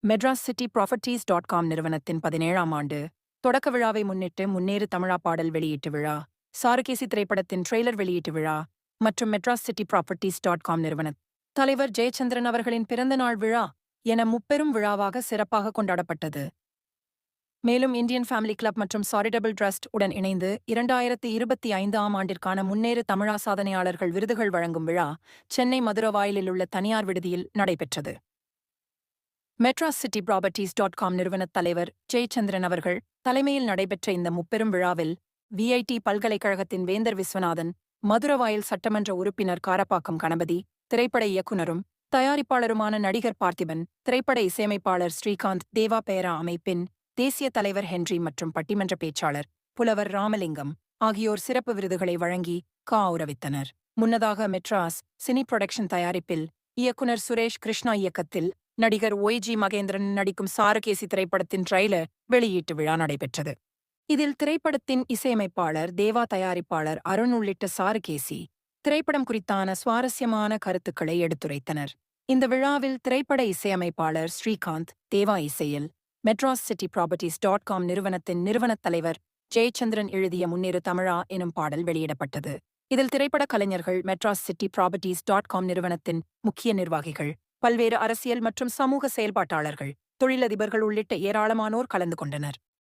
Madras city properties நிறுவனத்தின் 17ஆம் ஆண்டு தொடக்க விழாவை முன்னிட்டு முன்னேறு தமிழா பாடல் வெளியீட்டு விழா, சாருகேசி திரைப்படத்தின் ட்ரெய்லர் வெளியீட்டு விழா மற்றும் மெட்ராஸ் சிட்டி ப்ராப்பர்ட்டீஸ் நிறுவன தலைவர் ஜெயச்சந்திரன் அவர்களின் பிறந்தநாள் விழா என முப்பெரும் விழாவாக சிறப்பாக கொண்டாடப்பட்டது. மேலும் இந்தியன் ஃபேமிலி கிளப் மற்றும் சாரிட்டபிள் ட்ரஸ்ட் உடன் இணைந்து 2025ஆம் ஆண்டிற்கான முன்னேறு தமிழா சாதனையாளர்கள் விருதுகள் வழங்கும் விழா சென்னை மதுரவாயிலில் உள்ள தனியார் விடுதியில் நடைபெற்றது. மெட்ராஸ் சிட்டி ப்ராப்பர்ட்டீஸ் நிறுவனத் தலைவர் ஜெயச்சந்திரன் அவர்கள் தலைமையில் நடைபெற்ற இந்த முப்பெரும் விழாவில் விஐடி பல்கலைக்கழகத்தின் வேந்தர் விஸ்வநாதன், மதுரவாயல் சட்டமன்ற உறுப்பினர் காரப்பாக்கம் கணபதி, திரைப்பட இயக்குனரும் தயாரிப்பாளருமான நடிகர் பார்த்திபன், திரைப்பட இசையமைப்பாளர் ஸ்ரீகாந்த், தேவா பேரா அமைப்பின் தேசிய தலைவர் ஹென்றி மற்றும் பட்டிமன்ற பேச்சாளர் புலவர் ராமலிங்கம் ஆகியோர் சிறப்பு விருதுகளை வழங்கி கௌரவித்தனர். முன்னதாக மெட்ராஸ் சினி புரொடக்ஷன் தயாரிப்பில் இயக்குனர் சுரேஷ் கிருஷ்ணா இயக்கத்தில் நடிகர் ஒய்ஜி மகேந்திரன் நடிக்கும் சாருகேசி திரைப்படத்தின் ட்ரெய்லர் வெளியீட்டு விழா நடைபெற்றது. இதில் திரைப்படத்தின் இசையமைப்பாளர் தேவா, தயாரிப்பாளர் அருண் உள்ளிட்ட சாருகேசி திரைப்படம் குறித்தான சுவாரஸ்யமான கருத்துக்களை எடுத்துரைத்தனர். இந்த விழாவில் திரைப்பட இசையமைப்பாளர் ஸ்ரீகாந்த், தேவா இசையில் மெட்ராஸ் சிட்டி ப்ராப்பர்ட்டீஸ் நிறுவனத்தின் நிறுவனத் தலைவர் ஜெயச்சந்திரன் எழுதிய முன்னேறு தமிழா எனும் பாடல் வெளியிடப்பட்டது. இதில் திரைப்பட கலைஞர்கள், மெட்ராஸ் சிட்டி ப்ராப்பர்ட்டீஸ் நிறுவனத்தின் முக்கிய நிர்வாகிகள், பல்வேறு அரசியல் மற்றும் சமூக செயல்பாட்டாளர்கள், தொழிலதிபர்கள் உள்ளிட்ட ஏராளமானோர் கலந்து கொண்டனர்.